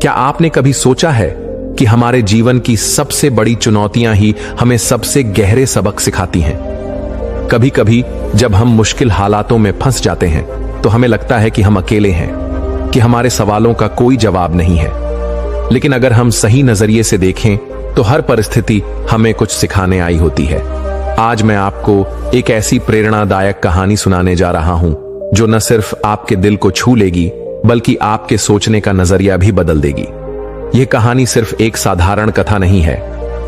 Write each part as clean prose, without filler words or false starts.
क्या आपने कभी सोचा है कि हमारे जीवन की सबसे बड़ी चुनौतियां ही हमें सबसे गहरे सबक सिखाती हैं? कभी कभी जब हम मुश्किल हालातों में फंस जाते हैं तो हमें लगता है कि हम अकेले हैं, कि हमारे सवालों का कोई जवाब नहीं है। लेकिन अगर हम सही नजरिए से देखें तो हर परिस्थिति हमें कुछ सिखाने आई होती है। आज मैं आपको एक ऐसी प्रेरणादायक कहानी सुनाने जा रहा हूं जो न सिर्फ आपके दिल को छू लेगी बल्कि आपके सोचने का नजरिया भी बदल देगी। यह कहानी सिर्फ एक साधारण कथा नहीं है,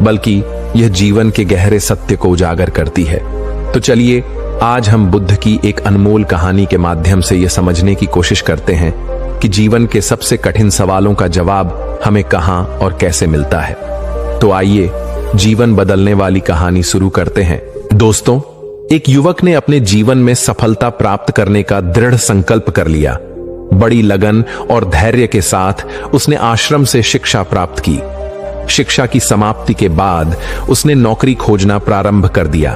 बल्कि यह जीवन के गहरे सत्य को उजागर करती है। तो चलिए आज हम बुद्ध की एक अनमोल कहानी के माध्यम से यह समझने की कोशिश करते हैं कि जीवन के सबसे कठिन सवालों का जवाब हमें कहां और कैसे मिलता है। तो आइए जीवन बदलने वाली कहानी शुरू करते हैं। दोस्तों, एक युवक ने अपने जीवन में सफलता प्राप्त करने का दृढ़ संकल्प कर लिया। बड़ी लगन और धैर्य के साथ उसने आश्रम से शिक्षा प्राप्त की। शिक्षा की समाप्ति के बाद उसने नौकरी खोजना प्रारंभ कर दिया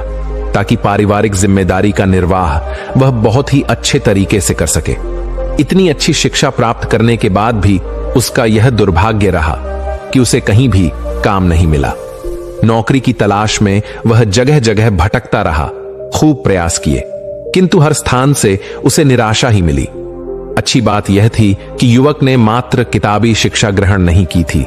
ताकि पारिवारिक जिम्मेदारी का निर्वाह वह बहुत ही अच्छे तरीके से कर सके। इतनी अच्छी शिक्षा प्राप्त करने के बाद भी उसका यह दुर्भाग्य रहा कि उसे कहीं भी काम नहीं मिला। नौकरी की तलाश में वह जगह जगह भटकता रहा, खूब प्रयास किए, किंतु हर स्थान से उसे निराशा ही मिली। अच्छी बात यह थी कि युवक ने मात्र किताबी शिक्षा ग्रहण नहीं की थी,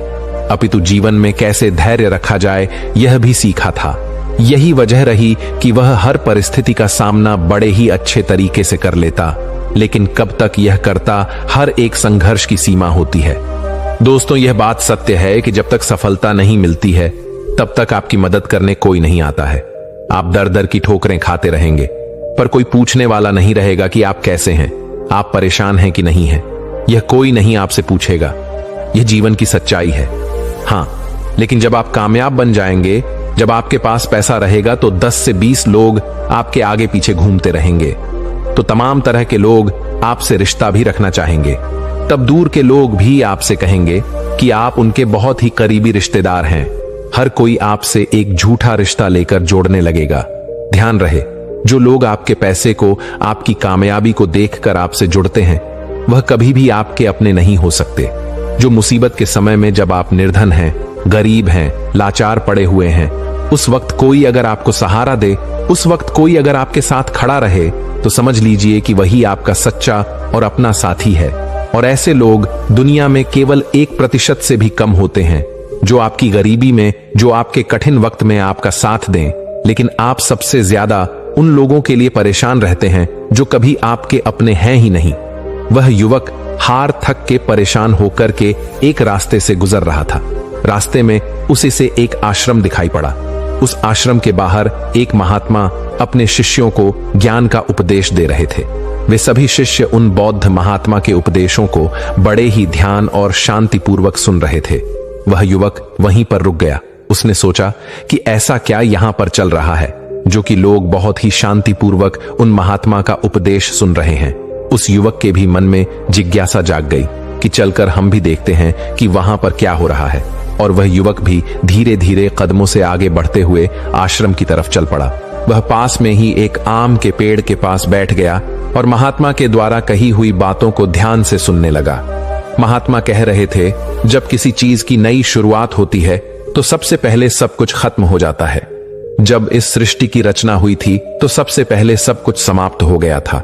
अपितु जीवन में कैसे धैर्य रखा जाए यह भी सीखा था। यही वजह रही कि वह हर परिस्थिति का सामना बड़े ही अच्छे तरीके से कर लेता, लेकिन कब तक यह करता, हर एक संघर्ष की सीमा होती है। दोस्तों, यह बात सत्य है कि जब तक सफलता नहीं मिलती है तब तक आपकी मदद करने कोई नहीं आता है। आप दर दर की ठोकरें खाते रहेंगे, पर कोई पूछने वाला नहीं रहेगा कि आप कैसे हैं, आप परेशान हैं कि नहीं हैं। यह कोई नहीं आपसे पूछेगा। यह जीवन की सच्चाई है। हां, लेकिन जब आप कामयाब बन जाएंगे, जब आपके पास पैसा रहेगा, तो 10 से 20 लोग आपके आगे पीछे घूमते रहेंगे। तो तमाम तरह के लोग आपसे रिश्ता भी रखना चाहेंगे। तब दूर के लोग भी आपसे कहेंगे कि आप उनके बहुत ही करीबी रिश्तेदार हैं। हर कोई आपसे एक झूठा रिश्ता लेकर जोड़ने लगेगा। ध्यान रहे, जो लोग आपके पैसे को, आपकी कामयाबी को देखकर आपसे जुड़ते हैं, वह कभी भी आपके अपने नहीं हो सकते। जो मुसीबत के समय में जब आप निर्धन हैं, गरीब हैं, लाचार पड़े हुए हैं, उस वक्त कोई अगर आपको सहारा दे, उस वक्त कोई अगर आपके साथ खड़ा रहे, तो समझ लीजिए कि वही आपका सच्चा और अपना साथी है। और ऐसे लोग दुनिया में केवल 1% से भी कम होते हैं, जो आपकी गरीबी में, जो आपके कठिन वक्त में आपका साथ दें। लेकिन आप सबसे ज्यादा उन लोगों के लिए परेशान रहते हैं जो कभी आपके अपने हैं ही नहीं। वह युवक हार थक के परेशान होकर के एक रास्ते से गुजर रहा था। रास्ते में उसे से एक आश्रम दिखाई पड़ा। उस आश्रम के बाहर एक महात्मा अपने शिष्यों को ज्ञान का उपदेश दे रहे थे। वे सभी शिष्य उन बौद्ध महात्मा के उपदेशों को बड़े ही ध्यान और शांतिपूर्वक सुन रहे थे। वह युवक वहीं पर रुक गया। उसने सोचा कि ऐसा क्या यहां पर चल रहा है जो कि लोग बहुत ही शांतिपूर्वक उन महात्मा का उपदेश सुन रहे हैं। उस युवक के भी मन में जिज्ञासा जाग गई कि चलकर हम भी देखते हैं कि वहां पर क्या हो रहा है। और वह युवक भी धीरे धीरे कदमों से आगे बढ़ते हुए आश्रम की तरफ चल पड़ा। वह पास में ही एक आम के पेड़ के पास बैठ गया और महात्मा के द्वारा कही हुई बातों को ध्यान से सुनने लगा। महात्मा कह रहे थे, जब किसी चीज की नई शुरुआत होती है तो सबसे पहले सब कुछ खत्म हो जाता है। जब इस सृष्टि की रचना हुई थी तो सबसे पहले सब कुछ समाप्त हो गया था।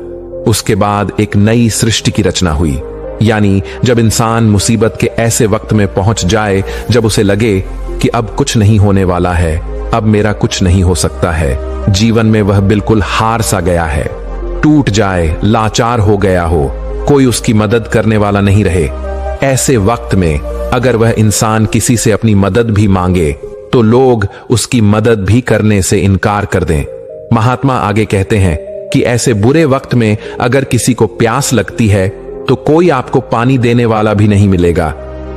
उसके बाद एक नई सृष्टि की रचना हुई। यानी जब इंसान मुसीबत के ऐसे वक्त में पहुंच जाए जब उसे लगे कि अब कुछ नहीं होने वाला है, अब मेरा कुछ नहीं हो सकता है, जीवन में वह बिल्कुल हार सा गया है, टूट जाए, लाचार हो गया हो, कोई उसकी मदद करने वाला नहीं रहे, ऐसे वक्त में अगर वह इंसान किसी से अपनी मदद भी मांगे तो लोग उसकी मदद भी करने से इनकार कर दें। महात्मा आगे कहते हैं कि ऐसे बुरे वक्त में अगर किसी को प्यास लगती है तो कोई आपको पानी देने वाला भी नहीं मिलेगा,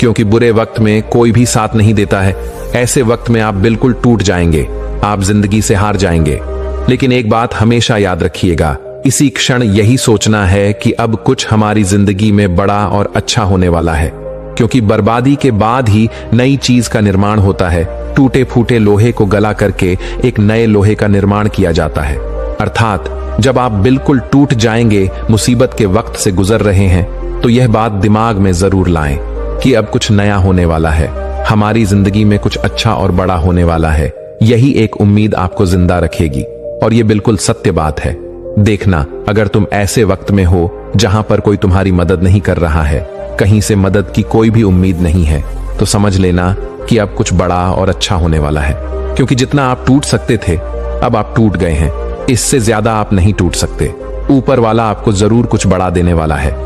क्योंकि बुरे वक्त में कोई भी साथ नहीं देता है। ऐसे वक्त में आप बिल्कुल टूट जाएंगे, आप जिंदगी से हार जाएंगे। लेकिन एक बात हमेशा याद रखिएगा, इसी क्षण यही सोचना है कि अब कुछ हमारी जिंदगी में बड़ा और अच्छा होने वाला है, क्योंकि बर्बादी के बाद ही नई चीज का निर्माण होता है। टूटे फूटे लोहे को गला करके एक नए लोहे का निर्माण किया जाता है। अर्थात जब आप बिल्कुल टूट जाएंगे, मुसीबत के वक्त से गुजर रहे हैं, तो यह बात दिमाग में जरूर लाएं कि अब कुछ नया होने वाला है, हमारी जिंदगी में कुछ अच्छा और बड़ा होने वाला है। यही एक उम्मीद आपको जिंदा रखेगी और ये बिल्कुल सत्य बात है। देखना, अगर तुम ऐसे वक्त में हो जहां पर कोई तुम्हारी मदद नहीं कर रहा है, कहीं से मदद की कोई भी उम्मीद नहीं है, तो समझ लेना कि अब कुछ बड़ा और अच्छा होने वाला है। क्योंकि जितना आप टूट सकते थे, अब आप टूट गए हैं। इससे ज्यादा आप नहीं टूट सकते। ऊपर वाला आपको जरूर कुछ बड़ा देने वाला है।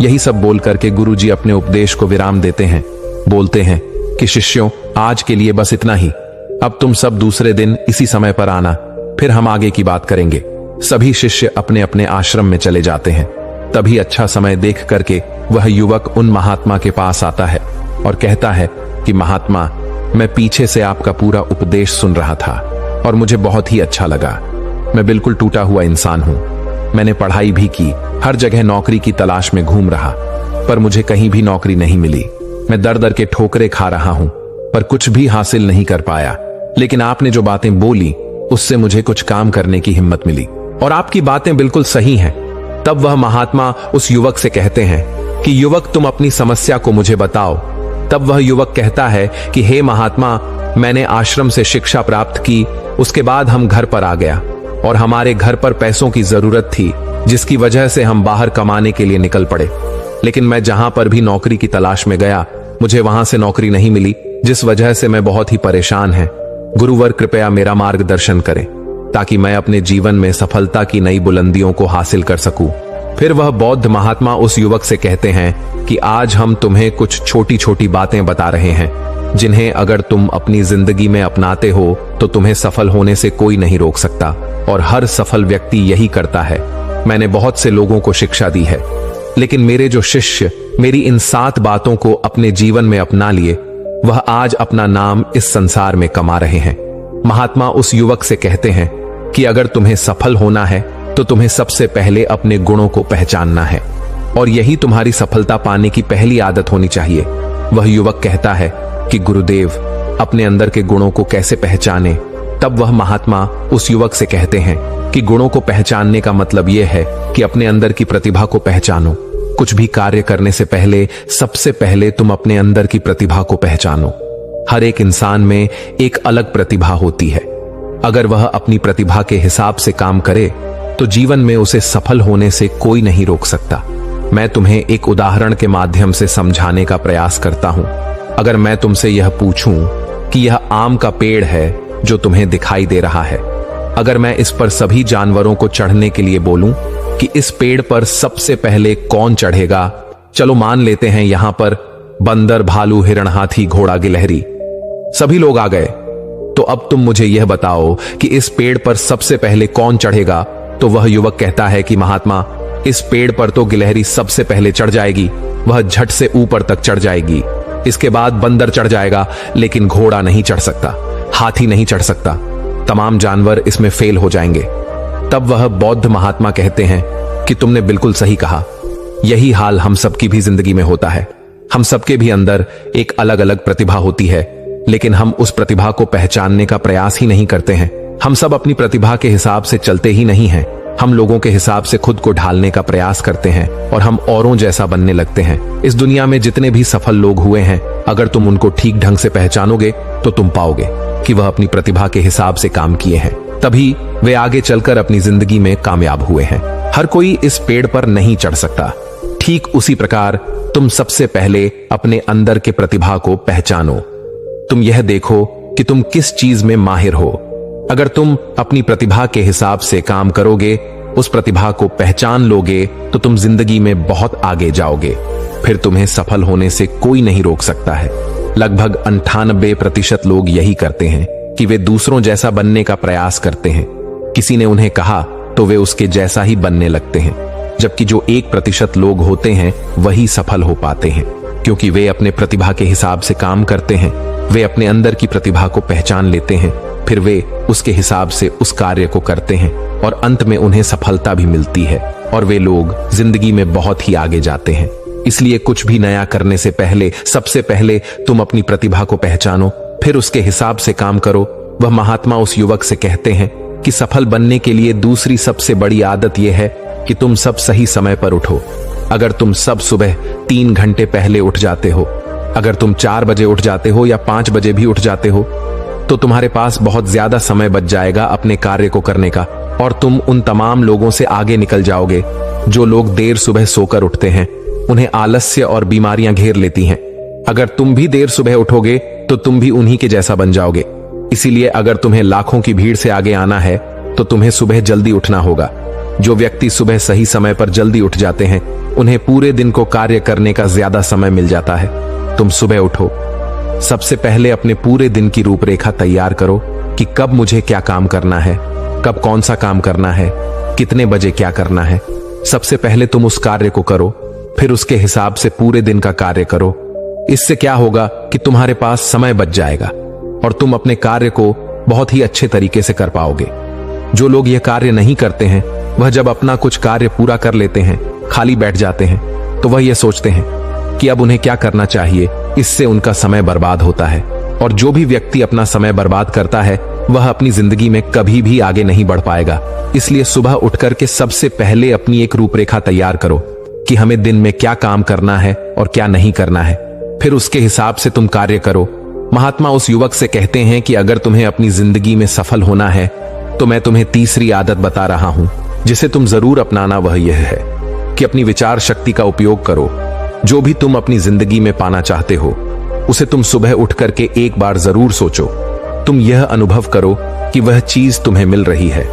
यही सब बोल करके गुरुजी अपने उपदेश को विराम देते हैं। बोलते हैं कि शिष्यों, आज के लिए बस इतना ही। अब तुम सब दूसरे दिन इसी समय पर आना, फिर हम आगे की बात करेंगे। सभी शिष्य अपने अपने आश्रम में चले जाते हैं। तभी अच्छा समय देख करके वह युवक उन महात्मा के पास आता है और कहता है कि महात्मा, मैं पीछे से आपका पूरा उपदेश सुन रहा था और मुझे बहुत ही अच्छा लगा। मैं बिल्कुल टूटा हुआ इंसान हूं। मैंने पढ़ाई भी की, हर जगह नौकरी की तलाश में घूम रहा, पर मुझे कहीं भी नौकरी नहीं मिली। मैं दर दर के ठोकरे खा रहा हूं, पर कुछ भी हासिल नहीं कर पाया। लेकिन आपने जो बातें बोली, उससे मुझे कुछ काम करने की हिम्मत मिली और आपकी बातें बिल्कुल सही हैं। तब वह महात्मा उस युवक से कहते हैं कि युवक, तुम अपनी समस्या को मुझे बताओ। तब वह युवक कहता है कि हे महात्मा, मैंने आश्रम से शिक्षा प्राप्त की, उसके बाद हम घर पर आ गया और हमारे घर पर पैसों की जरूरत थी, जिसकी वजह से हम बाहर कमाने के लिए निकल पड़े। लेकिन मैं जहां पर भी नौकरी की तलाश में गया, मुझे वहां से नौकरी नहीं मिली, जिस वजह से मैं बहुत ही परेशान है। गुरुवर, कृपया मेरा मार्गदर्शन करें ताकि मैं अपने जीवन में सफलता की नई बुलंदियों को हासिल कर सकूं। फिर वह बौद्ध महात्मा उस युवक से कहते हैं कि आज हम तुम्हें कुछ छोटी छोटी बातें बता रहे हैं, जिन्हें अगर तुम अपनी जिंदगी में अपनाते हो तो तुम्हें सफल होने से कोई नहीं रोक सकता, और हर सफल व्यक्ति यही करता है। मैंने बहुत से लोगों को शिक्षा दी है, लेकिन मेरे जो शिष्य मेरी इन 7 बातों को अपने जीवन में अपना लिए, वह आज अपना नाम इस संसार में कमा रहे हैं। महात्मा उस युवक से कहते हैं कि अगर तुम्हें सफल होना है तो तुम्हें सबसे पहले अपने गुणों को पहचानना है, और यही तुम्हारी सफलता पाने की पहली आदत होनी चाहिए। वह युवक कहता है कि गुरुदेव, अपने अंदर के गुणों को कैसे पहचाने? तब वह महात्मा उस युवक से कहते हैं कि गुणों को पहचानने का मतलब यह है कि अपने अंदर की प्रतिभा को पहचानो। कुछ भी कार्य करने से पहले सबसे पहले तुम अपने अंदर की प्रतिभा को पहचानो। हर एक इंसान में एक अलग प्रतिभा होती है। अगर वह अपनी प्रतिभा के हिसाब से काम करे तो जीवन में उसे सफल होने से कोई नहीं रोक सकता। मैं तुम्हें एक उदाहरण के माध्यम से समझाने का प्रयास करता हूं। अगर मैं तुमसे यह पूछूं कि यह आम का पेड़ है जो तुम्हें दिखाई दे रहा है, अगर मैं इस पर सभी जानवरों को चढ़ने के लिए बोलूं कि इस पेड़ पर सबसे पहले कौन चढ़ेगा? चलो मान लेते हैं यहां पर बंदर, भालू, हिरण, हाथी, घोड़ा, गिलहरी, सभी लोग आ गए। तो अब तुम मुझे यह बताओ कि इस पेड़ पर सबसे पहले कौन चढ़ेगा? तो वह युवक कहता है कि महात्मा, इस पेड़ पर तो गिलहरी सबसे पहले चढ़ जाएगी, वह झट से ऊपर तक चढ़ जाएगी। इसके बाद बंदर चढ़ जाएगा, लेकिन घोड़ा नहीं चढ़ सकता, हाथी नहीं चढ़ सकता, तमाम जानवर इसमें फेल हो जाएंगे। तब वह बौद्ध महात्मा कहते हैं कि तुमने बिल्कुल सही कहा। यही हाल हम सबकी भी जिंदगी में होता है। हम सबके भी अंदर एक अलग अलग प्रतिभा होती है, लेकिन हम उस प्रतिभा को पहचानने का प्रयास ही नहीं करते हैं। हम सब अपनी प्रतिभा के हिसाब से चलते ही नहीं हैं। हम लोगों के हिसाब से खुद को ढालने का प्रयास करते हैं और हम औरों जैसा बनने लगते हैं। इस दुनिया में जितने भी सफल लोग हुए हैं, अगर तुम उनको ठीक ढंग से पहचानोगे तो तुम पाओगे कि वह अपनी प्रतिभा के हिसाब से काम किए हैं, तभी वे आगे चलकर अपनी जिंदगी में कामयाब हुए हैं। हर कोई इस पेड़ पर नहीं चढ़ सकता। ठीक उसी प्रकार तुम सबसे पहले अपने अंदर के प्रतिभा को पहचानो। तुम यह देखो कि तुम किस चीज में माहिर हो। अगर तुम अपनी प्रतिभा के हिसाब से काम करोगे, उस प्रतिभा को पहचान लोगे, तो तुम जिंदगी में बहुत आगे जाओगे। फिर तुम्हें सफल होने से कोई नहीं रोक सकता है। लगभग 98% लोग यही करते हैं कि वे दूसरों जैसा बनने का प्रयास करते हैं। किसी ने उन्हें कहा तो वे उसके जैसा ही बनने लगते हैं, जबकि जो 1% लोग होते हैं वही सफल हो पाते हैं, क्योंकि वे अपने प्रतिभा के हिसाब से काम करते हैं। वे अपने अंदर की प्रतिभा को पहचान लेते हैं, फिर वे उसके हिसाब से उस कार्य को करते हैं और अंत में उन्हें सफलता भी मिलती है और वे लोग जिंदगी में बहुत ही आगे जाते हैं। इसलिए कुछ भी नया करने से पहले सबसे पहले तुम अपनी प्रतिभा को पहचानो, फिर उसके हिसाब से काम करो। वह महात्मा उस युवक से कहते हैं कि सफल बनने के लिए दूसरी सबसे बड़ी आदत यह है कि तुम सब सही समय पर उठो। अगर तुम सब सुबह 3 घंटे पहले उठ जाते हो अगर तुम 4 बजे उठ जाते हो या 5 बजे भी उठ जाते हो तो तुम्हारे पास बहुत ज्यादा समय बच जाएगा अपने कार्य को करने का, और तुम उन तमाम लोगों से आगे निकल जाओगे जो लोग देर सुबह सोकर उठते हैं। उन्हें आलस्य और बीमारियां घेर लेती हैं। अगर तुम भी देर सुबह उठोगे तो तुम भी उन्हीं के जैसा बन जाओगे। इसीलिए अगर तुम्हें लाखों की भीड़ से आगे आना है तो तुम्हें सुबह जल्दी उठना होगा। जो व्यक्ति सुबह सही समय पर जल्दी उठ जाते हैं उन्हें पूरे दिन को कार्य करने का ज्यादा समय मिल जाता है। तुम सुबह उठो, सबसे पहले अपने पूरे दिन की रूपरेखा तैयार करो कि कब मुझे क्या काम करना है, कब कौन सा काम करना है, कितने बजे क्या करना है। सबसे पहले तुम उस कार्य को करो, फिर उसके हिसाब से पूरे दिन का कार्य करो। इससे क्या होगा कि तुम्हारे पास समय बच जाएगा और तुम अपने कार्य को बहुत ही अच्छे तरीके से कर पाओगे। जो लोग यह कार्य नहीं करते हैं वह जब अपना कुछ कार्य पूरा कर लेते हैं, खाली बैठ जाते हैं, तो वह यह सोचते हैं कि अब उन्हें क्या करना चाहिए। इससे उनका समय बर्बाद होता है, और जो भी व्यक्ति अपना समय बर्बाद करता है वह अपनी जिंदगी में कभी भी आगे नहीं बढ़ पाएगा। इसलिए सुबह उठकर के सबसे पहले अपनी एक रूपरेखा तैयार करो कि हमें दिन में क्या काम करना है और क्या नहीं करना है, फिर उसके हिसाब से तुम कार्य करो। महात्मा उस युवक से कहते हैं कि अगर तुम्हें अपनी जिंदगी में सफल होना है तो मैं तुम्हें तीसरी आदत बता रहा हूं जिसे तुम जरूर अपनाना। वह यह है कि अपनी विचार शक्ति का उपयोग करो। जो भी तुम अपनी जिंदगी में पाना चाहते हो उसे तुम सुबह उठ करके एक बार जरूर सोचो। तुम यह अनुभव करो कि वह चीज तुम्हें मिल रही है।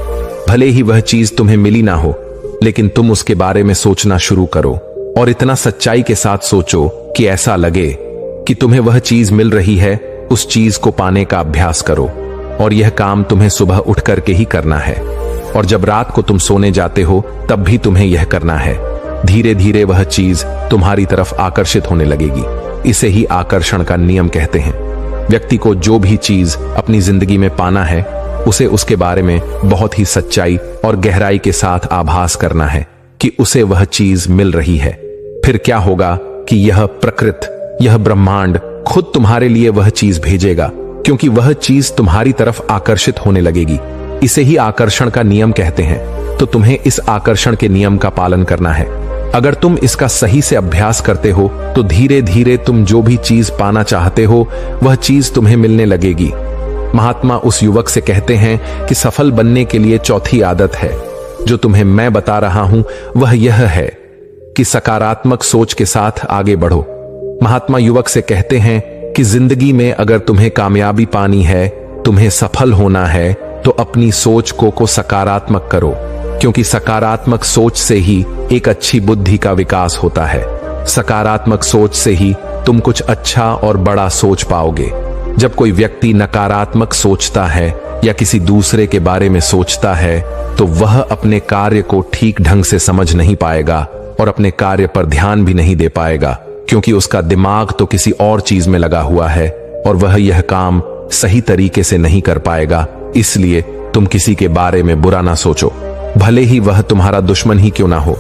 भले ही वह चीज तुम्हें मिली ना हो, लेकिन तुम उसके बारे में सोचना शुरू करो और इतना सच्चाई के साथ सोचो कि ऐसा लगे कि तुम्हें वह चीज मिल रही है। उस चीज को पाने का अभ्यास करो, और यह काम तुम्हें सुबह उठ करके ही करना है। और जब रात को तुम सोने जाते हो तब भी तुम्हें यह करना है। धीरे धीरे वह चीज तुम्हारी तरफ आकर्षित होने लगेगी। इसे ही आकर्षण का नियम कहते हैं। व्यक्ति को जो भी चीज अपनी जिंदगी में पाना है उसे उसके बारे में बहुत ही सच्चाई और गहराई के साथ आभास करना है कि उसे वह चीज मिल रही है। फिर क्या होगा कि यह प्रकृति, यह ब्रह्मांड खुद तुम्हारे लिए वह चीज भेजेगा, क्योंकि वह चीज तुम्हारी तरफ आकर्षित होने लगेगी। इसे ही आकर्षण का नियम कहते हैं। तो तुम्हें इस आकर्षण के नियम का पालन करना है। अगर तुम इसका सही से अभ्यास करते हो तो धीरे धीरे तुम जो भी चीज पाना चाहते हो वह चीज तुम्हें मिलने लगेगी। महात्मा उस युवक से कहते हैं कि सफल बनने के लिए चौथी आदत है जो तुम्हें मैं बता रहा हूं, वह यह है कि सकारात्मक सोच के साथ आगे बढ़ो। महात्मा युवक से कहते हैं कि जिंदगी में अगर तुम्हें कामयाबी पानी है, तुम्हें सफल होना है, तो अपनी सोच को सकारात्मक करो, क्योंकि सकारात्मक सोच से ही एक अच्छी बुद्धि का विकास होता है। सकारात्मक सोच से ही तुम कुछ अच्छा और बड़ा सोच पाओगे। जब कोई व्यक्ति नकारात्मक सोचता है या किसी दूसरे के बारे में सोचता है तो वह अपने कार्य को ठीक ढंग से समझ नहीं पाएगा और अपने कार्य पर ध्यान भी नहीं दे पाएगा, क्योंकि उसका दिमाग तो किसी और चीज में लगा हुआ है और वह यह काम सही तरीके से नहीं कर पाएगा। इसलिए तुम किसी के बारे में बुरा ना सोचो, भले ही वह तुम्हारा दुश्मन ही क्यों ना हो।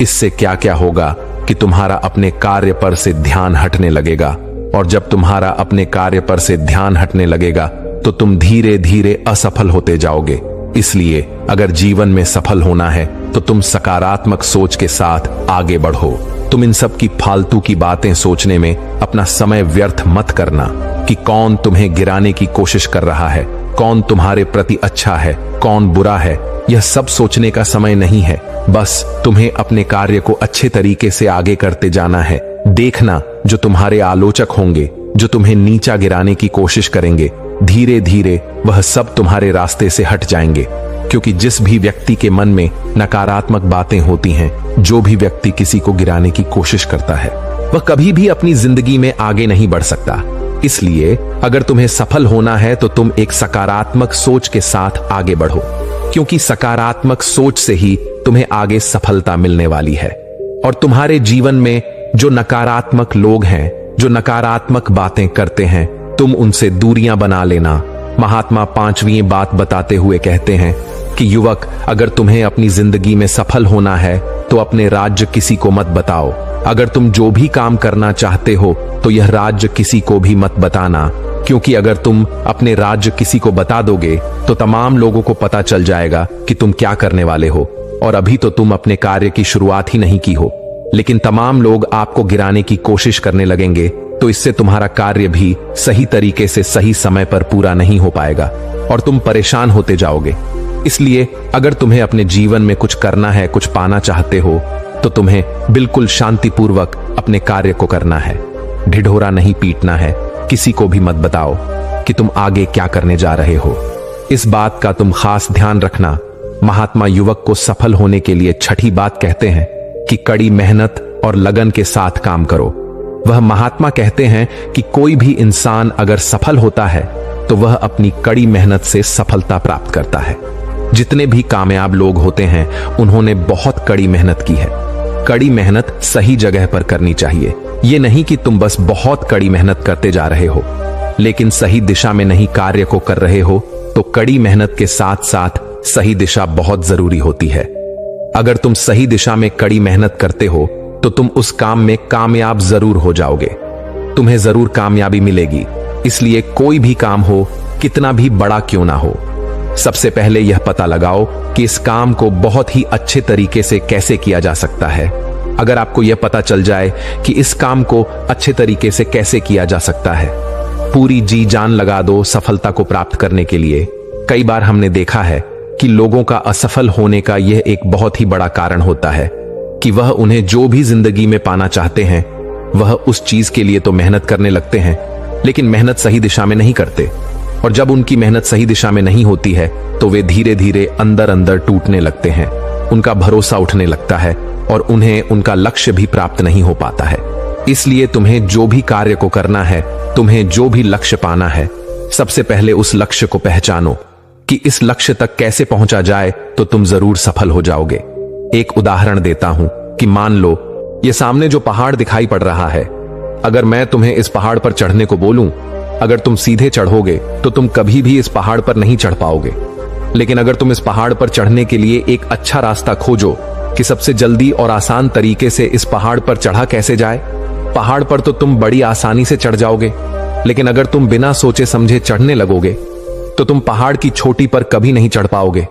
इससे क्या क्या होगा कि तुम्हारा अपने कार्य पर से ध्यान हटने लगेगा, और जब तुम्हारा अपने कार्य पर से ध्यान हटने लगेगा तो तुम धीरे धीरे असफल होते जाओगे। इसलिए अगर जीवन में सफल होना है तो तुम सकारात्मक सोच के साथ आगे बढ़ो। तुम इन सब की फालतू की बातें सोचने में अपना समय व्यर्थ मत करना कि कौन तुम्हें गिराने की कोशिश कर रहा है, कौन तुम्हारे प्रति अच्छा है, कौन बुरा है। यह सब सोचने का समय नहीं है। बस तुम्हें अपने कार्य को अच्छे तरीके से आगे करते जाना है। देखना, जो तुम्हारे आलोचक होंगे, जो तुम्हें नीचा गिराने की कोशिश करेंगे, धीरे धीरे वह सब तुम्हारे रास्ते से हट जाएंगे। क्योंकि जिस भी व्यक्ति के मन में नकारात्मक बातें होती हैं, जो भी व्यक्ति किसी को गिराने की कोशिश करता है, वह कभी भी अपनी जिंदगी में आगे नहीं बढ़ सकता। इसलिए अगर तुम्हें सफल होना है तो तुम एक सकारात्मक सोच के साथ आगे बढ़ो, क्योंकि सकारात्मक सोच से ही तुम्हें आगे सफलता मिलने वाली है। और तुम्हारे जीवन में जो नकारात्मक लोग हैं, जो नकारात्मक बातें करते हैं, तुम उनसे दूरियां बना लेना। महात्मा पांचवी बात बताते हुए कहते हैं कि युवक, अगर तुम्हें अपनी जिंदगी में सफल होना है तो अपने राज्य किसी को मत बताओ। अगर तुम जो भी काम करना चाहते हो तो यह राज्य किसी को भी मत बताना, क्योंकि अगर तुम अपने राज्य किसी को बता दोगे तो तमाम लोगों को पता चल जाएगा कि तुम क्या करने वाले हो। और अभी तो तुम अपने कार्य की शुरुआत ही नहीं की हो, लेकिन तमाम लोग आपको गिराने की कोशिश करने लगेंगे तो इससे तुम्हारा कार्य भी सही तरीके से सही समय पर पूरा नहीं हो पाएगा और तुम परेशान होते जाओगे। इसलिए अगर तुम्हें अपने जीवन में कुछ करना है, कुछ पाना चाहते हो, तो तुम्हें बिल्कुल शांतिपूर्वक अपने कार्य को करना है। ढिढोरा नहीं पीटना है। किसी को भी मत बताओ कि तुम आगे क्या करने जा रहे हो। इस बात का तुम खास ध्यान रखना। महात्मा युवक को सफल होने के लिए छठी बात कहते हैं कि कड़ी मेहनत और लगन के साथ काम करो। वह महात्मा कहते हैं कि कोई भी इंसान अगर सफल होता है तो वह अपनी कड़ी मेहनत से सफलता प्राप्त करता है। जितने भी कामयाब लोग होते हैं उन्होंने बहुत कड़ी मेहनत की है। कड़ी मेहनत सही जगह पर करनी चाहिए। यह नहीं कि तुम बस बहुत कड़ी मेहनत करते जा रहे हो लेकिन सही दिशा में नहीं कार्य को कर रहे हो, तो कड़ी मेहनत के साथ साथ सही दिशा बहुत जरूरी होती है। अगर तुम सही दिशा में कड़ी मेहनत करते हो तो तुम उस काम में कामयाब जरूर हो जाओगे। तुम्हें जरूर कामयाबी मिलेगी। इसलिए कोई भी काम हो, कितना भी बड़ा क्यों ना हो, सबसे पहले यह पता लगाओ कि इस काम को बहुत ही अच्छे तरीके से कैसे किया जा सकता है। अगर आपको यह पता चल जाए कि इस काम को अच्छे तरीके से कैसे किया जा सकता है, पूरी जी जान लगा दो सफलता को प्राप्त करने के लिए। कई बार हमने देखा है कि लोगों का असफल होने का यह एक बहुत ही बड़ा कारण होता है कि वह उन्हें जो भी जिंदगी में पाना चाहते हैं वह उस चीज के लिए तो मेहनत करने लगते हैं लेकिन मेहनत सही दिशा में नहीं करते, और जब उनकी मेहनत सही दिशा में नहीं होती है तो वे धीरे धीरे अंदर अंदर टूटने लगते हैं। उनका भरोसा उठने लगता है और उन्हें उनका लक्ष्य भी प्राप्त नहीं हो पाता है। इसलिए तुम्हें जो भी कार्य को करना है, तुम्हें जो भी लक्ष्य पाना है, सबसे पहले उस लक्ष्य को पहचानो कि इस लक्ष्य तक कैसे पहुंचा जाए तो तुम जरूर सफल हो जाओगे। एक उदाहरण देता हूं कि मान लो ये सामने जो पहाड़ दिखाई पड़ रहा है, अगर मैं तुम्हें इस पहाड़ पर चढ़ने को बोलूं, अगर तुम सीधे चढ़ोगे तो तुम कभी भी इस पहाड़ पर नहीं चढ़ पाओगे। लेकिन अगर तुम इस पहाड़ पर चढ़ने के लिए एक अच्छा रास्ता खोजो कि सबसे जल्दी और आसान तरीके से इस पहाड़ पर चढ़ा कैसे जाए, पहाड़ पर तो तुम बड़ी आसानी से चढ़ जाओगे। लेकिन अगर तुम बिना सोचे समझे चढ़ने लगोगे तो तुम पहाड़ की चोटी पर कभी नहीं चढ़ पाओगे,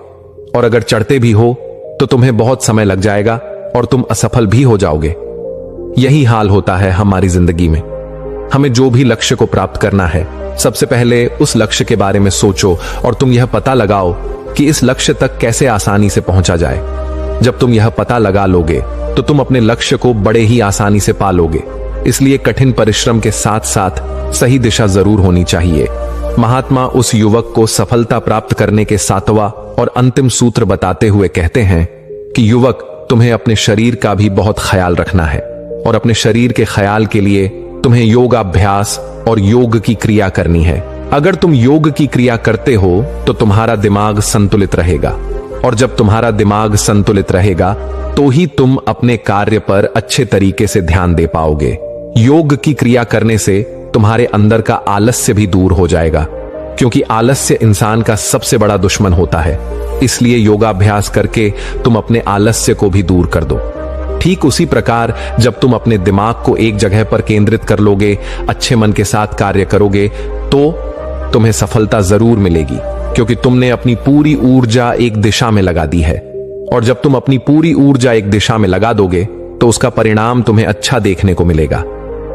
और अगर चढ़ते भी हो तो तुम्हें बहुत समय लग जाएगा और तुम असफल भी हो जाओगे। यही हाल होता है हमारी जिंदगी में। हमें जो भी लक्ष्य को प्राप्त करना है, सबसे पहले उस लक्ष्य के बारे में सोचो और तुम यह पता लगाओ कि इस लक्ष्य तक कैसे आसानी से पहुंचा जाए। जब तुम यह पता लगा लोगे तो तुम अपने लक्ष्य को बड़े ही आसानी से पा लोगे। इसलिए कठिन परिश्रम के साथ साथ सही दिशा जरूर होनी चाहिए। महात्मा उस युवक को सफलता प्राप्त करने के 7वां और अंतिम सूत्र बताते हुए कहते हैं कि युवक, तुम्हें अपने शरीर का भी बहुत ख्याल रखना है, और अपने शरीर के ख्याल के लिए तुम्हें योगाभ्यास और योग की क्रिया करनी है। अगर तुम योग की क्रिया करते हो तो तुम्हारा दिमाग संतुलित रहेगा, और जब तुम्हारा दिमाग संतुलित रहेगा तो ही तुम अपने कार्य पर अच्छे तरीके से ध्यान दे पाओगे। योग की क्रिया करने से तुम्हारे अंदर का आलस्य भी दूर हो जाएगा, क्योंकि आलस्य इंसान का सबसे बड़ा दुश्मन होता है। इसलिए योगाभ्यास करके तुम अपने आलस्य को भी दूर कर दो। ठीक उसी प्रकार जब तुम अपने दिमाग को एक जगह पर केंद्रित कर लोगे, अच्छे मन के साथ कार्य करोगे, तो तुम्हें सफलता जरूर मिलेगी, क्योंकि तुमने अपनी पूरी ऊर्जा एक दिशा में लगा दी है। और जब तुम अपनी पूरी ऊर्जा एक दिशा में लगा दोगे तो उसका परिणाम तुम्हें अच्छा देखने को मिलेगा।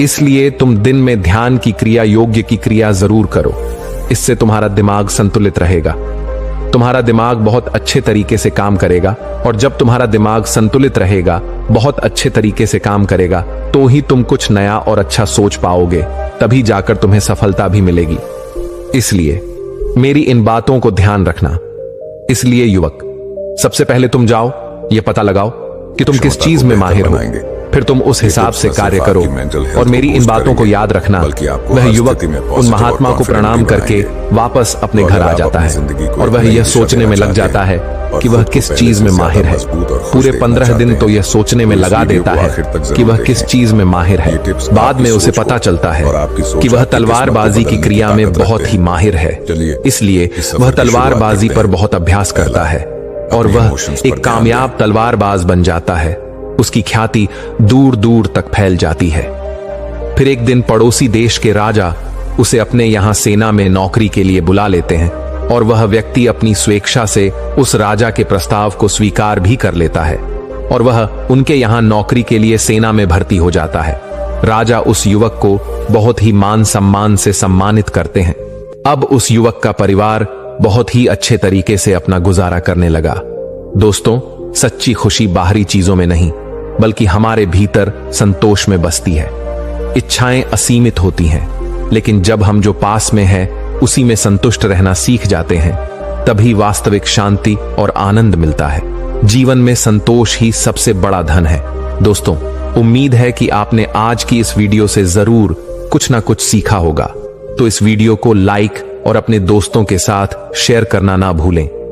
इसलिए तुम दिन में ध्यान की क्रिया, योग्य की क्रिया जरूर करो। इससे तुम्हारा दिमाग संतुलित रहेगा, तुम्हारा दिमाग बहुत अच्छे तरीके से काम करेगा, और जब तुम्हारा दिमाग संतुलित रहेगा, बहुत अच्छे तरीके से काम करेगा, तो ही तुम कुछ नया और अच्छा सोच पाओगे, तभी जाकर तुम्हें सफलता भी मिलेगी। इसलिए मेरी इन बातों को ध्यान रखना। इसलिए युवक, सबसे पहले तुम जाओ, यह पता लगाओ कि तुम किस चीज में माहिर हो, फिर तुम उस हिसाब से कार्य करो। और मेरी इन बातों को याद रखना। वह युवक उन महात्मा को प्रणाम करके वापस अपने घर आ जाता है, और वह यह सोचने में लग जाता है कि वह किस चीज में माहिर है। पूरे 15 दिन तो यह सोचने में लगा देता है कि वह किस चीज में माहिर है। बाद में उसे पता चलता है कि वह तलवारबाजी की क्रिया में बहुत ही माहिर है। इसलिए वह तलवारबाजी पर बहुत अभ्यास करता है और वह एक कामयाब तलवारबाज बन जाता है। उसकी ख्याति दूर दूर तक फैल जाती है। फिर एक दिन पड़ोसी देश के राजा उसे अपने यहां सेना में नौकरी के लिए बुला लेते हैं, और वह व्यक्ति अपनी स्वेच्छा से उस राजा के प्रस्ताव को स्वीकार भी कर लेता है, और वह उनके यहां नौकरी के लिए सेना में भर्ती हो जाता है। राजा उस युवक को बहुत ही मान सम्मान से सम्मानित करते हैं। अब उस युवक का परिवार बहुत ही अच्छे तरीके से अपना गुजारा करने लगा। दोस्तों, सच्ची खुशी बाहरी चीजों में नहीं, बल्कि हमारे भीतर संतोष में बसती है। इच्छाएं असीमित होती हैं, लेकिन जब हम जो पास में है उसी में संतुष्ट रहना सीख जाते हैं, तभी वास्तविक शांति और आनंद मिलता है। जीवन में संतोष ही सबसे बड़ा धन है। दोस्तों, उम्मीद है कि आपने आज की इस वीडियो से जरूर कुछ ना कुछ सीखा होगा। तो इस वीडियो को लाइक और अपने दोस्तों के साथ शेयर करना ना भूलें।